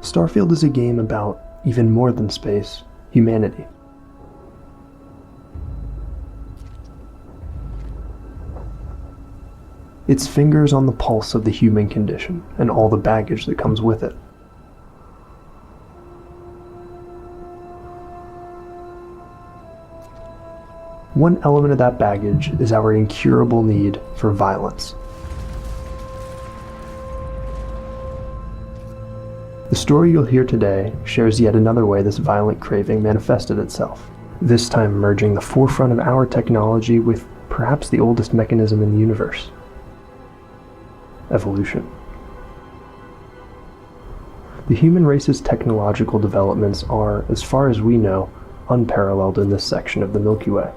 Starfield is a game about even more than space, humanity. Its fingers on the pulse of the human condition and all the baggage that comes with it. One element of that baggage is our incurable need for violence. The story you'll hear today shares yet another way this violent craving manifested itself, this time merging the forefront of our technology with perhaps the oldest mechanism in the universe: evolution. The human race's technological developments are, as far as we know, unparalleled in this section of the Milky Way.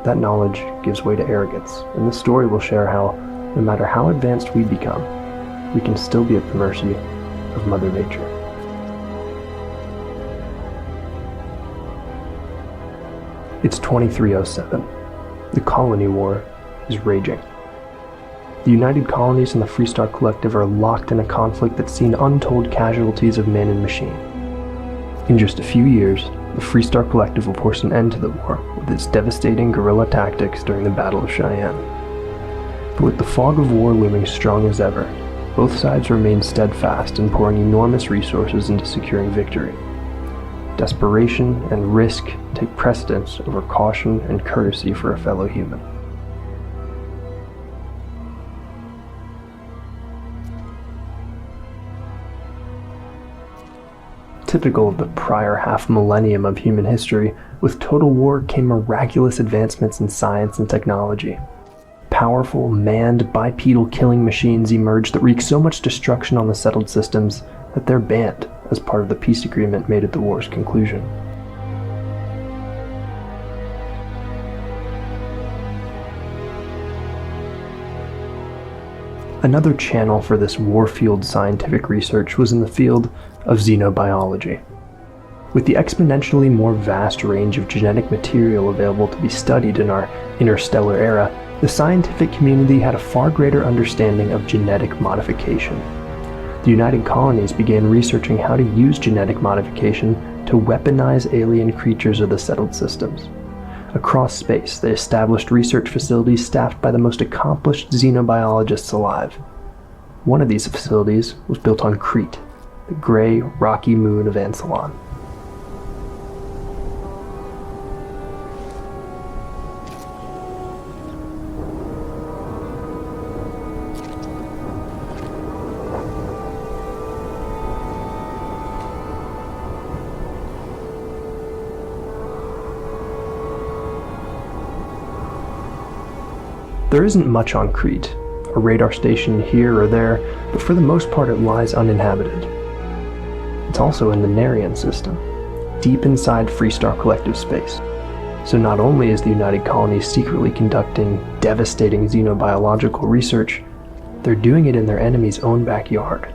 That knowledge gives way to arrogance, and this story will share how, no matter how advanced we become, we can still be at the mercy of Mother Nature. It's 2307. The Colony War is raging. The United Colonies and the Freestar Collective are locked in a conflict that's seen untold casualties of man and machine. In just a few years, the Freestar Collective will force an end to the war with its devastating guerrilla tactics during the Battle of Cheyenne. But with the fog of war looming strong as ever, both sides remain steadfast in pouring enormous resources into securing victory. Desperation and risk take precedence over caution and courtesy for a fellow human. Typical of the prior half-millennium of human history, with total war came miraculous advancements in science and technology. Powerful, manned, bipedal killing machines emerged that wreak so much destruction on the settled systems that they're banned as part of the peace agreement made at the war's conclusion. Another channel for this war-fueled scientific research was in the field of xenobiology. With the exponentially more vast range of genetic material available to be studied in our interstellar era, the scientific community had a far greater understanding of genetic modification. The United Colonies began researching how to use genetic modification to weaponize alien creatures of the settled systems. Across space, they established research facilities staffed by the most accomplished xenobiologists alive. One of these facilities was built on Kreet, the gray, rocky moon of Ansalon. There isn't much on Kreet, a radar station here or there, but for the most part it lies uninhabited. It's also in the Narian system, deep inside Freestar Collective space. So not only is the United Colonies secretly conducting devastating xenobiological research, they're doing it in their enemy's own backyard.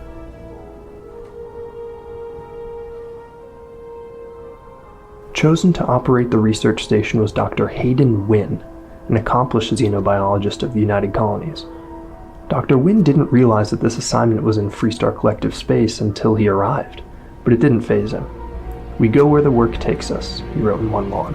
Chosen to operate the research station was Dr. Hayden Wynn, an accomplished xenobiologist of the United Colonies. Dr. Wynn didn't realize that this assignment was in Freestar Collective space until he arrived, but it didn't faze him. "We go where the work takes us," he wrote in one log.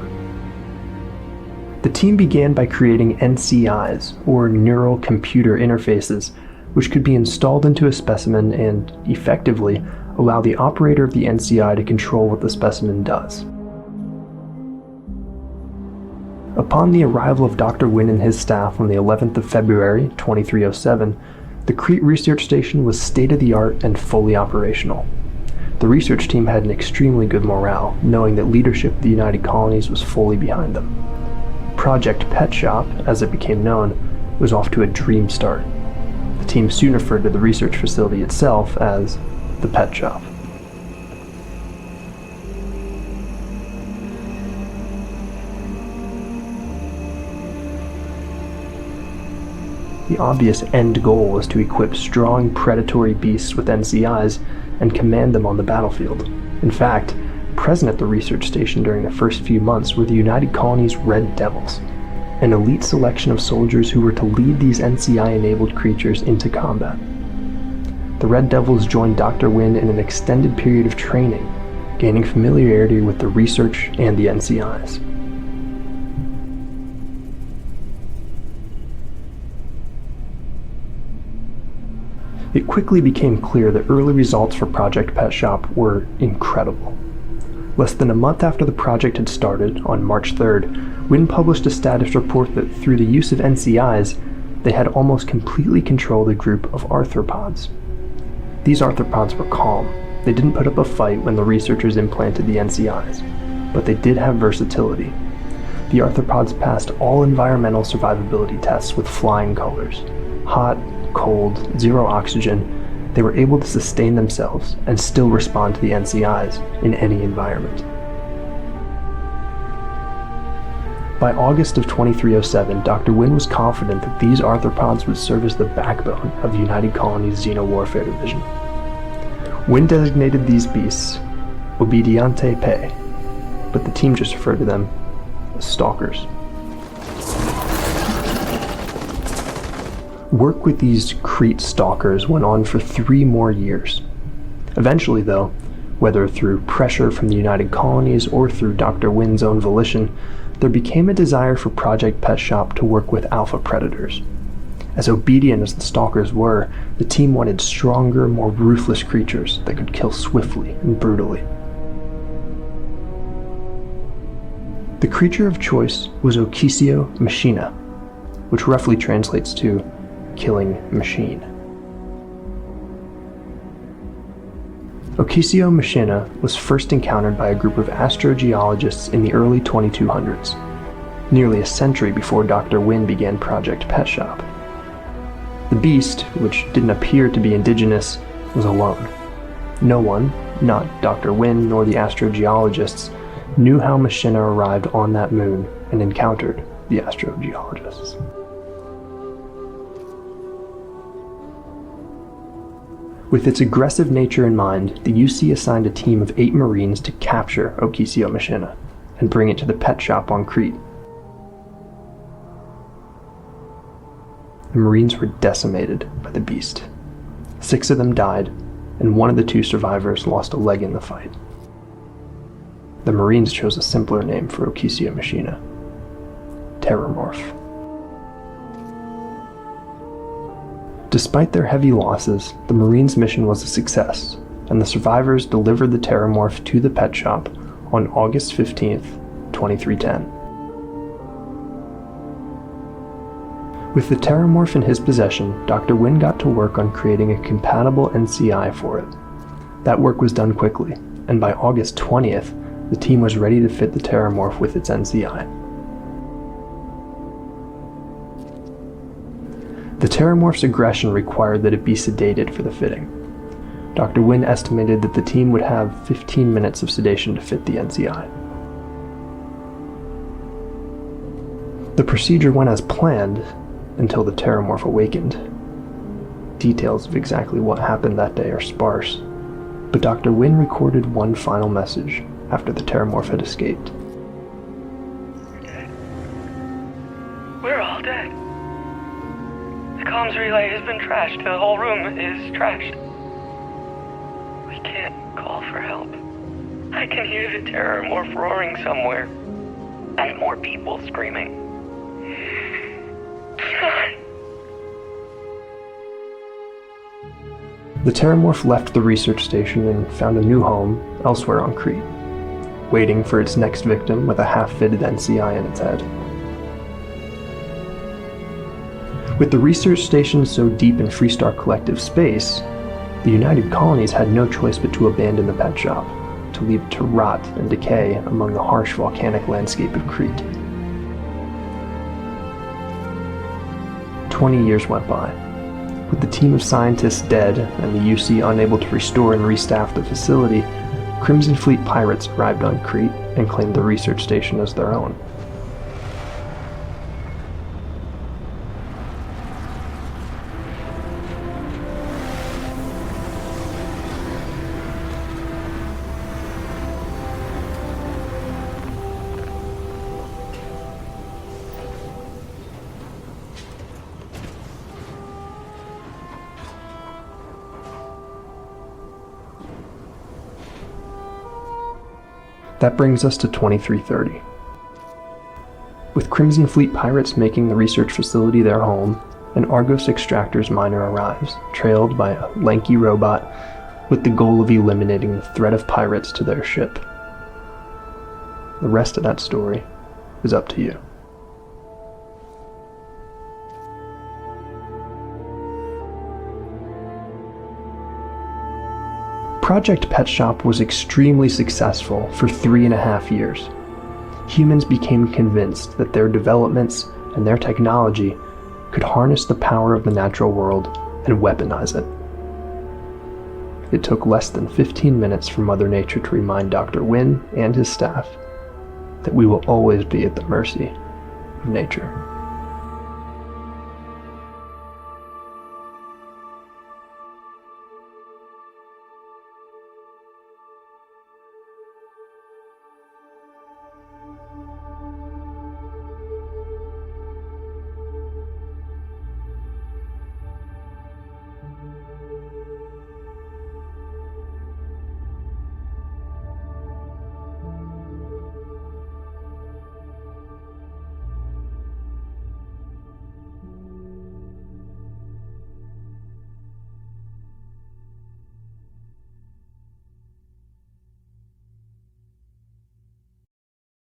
The team began by creating NCIs, or neural computer interfaces, which could be installed into a specimen and, effectively, allow the operator of the NCI to control what the specimen does. Upon the arrival of Dr. Wynn and his staff on the 11th of February, 2307, the Kreet research station was state-of-the-art and fully operational. The research team had an extremely good morale, knowing that leadership of the United Colonies was fully behind them. Project Pet Shop, as it became known, was off to a dream start. The team soon referred to the research facility itself as the Pet Shop. The obvious end goal was to equip strong predatory beasts with NCIs and command them on the battlefield. In fact, present at the research station during the first few months were the United Colonies' Red Devils, an elite selection of soldiers who were to lead these NCI-enabled creatures into combat. the Red Devils joined Dr. Wynn in an extended period of training, gaining familiarity with the research and the NCIs. It quickly became clear that early results for Project Pet Shop were incredible. Less than a month after the project had started, on March 3rd, Wynn published a status report that through the use of NCIs, they had almost completely controlled a group of arthropods. These arthropods were calm. They didn't put up a fight when the researchers implanted the NCIs, but they did have versatility. The arthropods passed all environmental survivability tests with flying colors. Hot, cold, zero oxygen, they were able to sustain themselves and still respond to the NCIs in any environment. By August of 2307, Dr. Wynn was confident that these arthropods would serve as the backbone of the United Colony's Xeno-Warfare Division. Wynn designated these beasts Obediente Pe, but the team just referred to them as Stalkers. Work with these Kreet Stalkers went on for 3 more years. Eventually, though, whether through pressure from the United Colonies or through Dr. Wynn's own volition, there became a desire for Project Pet Shop to work with alpha predators. As obedient as the Stalkers were, the team wanted stronger, more ruthless creatures that could kill swiftly and brutally. The creature of choice was Ochisio machina, which roughly translates to killing machine. Ochisio machina was first encountered by a group of astrogeologists in the early 2200s, nearly a century before Dr. Wynn began Project Pet Shop. The beast, which didn't appear to be indigenous, was alone. No one, not Dr. Wynn nor the astrogeologists, knew how machina arrived on that moon and encountered the astrogeologists. With its aggressive nature in mind, the UC assigned a team of 8 Marines to capture Ochisio machina and bring it to the pet shop on Kreet. The Marines were decimated by the beast. 6 of them died, and one of the 2 survivors lost a leg in the fight. The Marines chose a simpler name for Ochisio machina: Terrormorph. Despite their heavy losses, the Marines' mission was a success, and the survivors delivered the Terrormorph to the pet shop on August 15th, 2310. With the Terrormorph in his possession, Dr. Wynn got to work on creating a compatible NCI for it. That work was done quickly, and by August 20th, the team was ready to fit the Terrormorph with its NCI. The Terrormorph's aggression required that it be sedated for the fitting. Dr. Wynn estimated that the team would have 15 minutes of sedation to fit the NCI. The procedure went as planned until the Terrormorph awakened. Details of exactly what happened that day are sparse, but Dr. Wynn recorded one final message after the Terrormorph had escaped. We're dead. We're all dead. The comms relay has been trashed. The whole room is trashed. We can't call for help. I can hear the Terrormorph roaring somewhere. And more people screaming. The Terrormorph left the research station and found a new home elsewhere on Kreet, waiting for its next victim with a half-fitted NCI in its head. With the research station so deep in Freestar Collective space, the United Colonies had no choice but to abandon the pet shop, to leave it to rot and decay among the harsh volcanic landscape of Kreet. 20 years went by. With the team of scientists dead and the UC unable to restore and restaff the facility, Crimson Fleet pirates arrived on Kreet and claimed the research station as their own. That brings us to 2330. With Crimson Fleet pirates making the research facility their home, an Argos Extractors miner arrives, trailed by a lanky robot, with the goal of eliminating the threat of pirates to their ship. The rest of that story is up to you. Project Pet Shop was extremely successful for 3.5 years. Humans became convinced that their developments and their technology could harness the power of the natural world and weaponize it. It took less than 15 minutes for Mother Nature to remind Dr. Wynn and his staff that we will always be at the mercy of nature.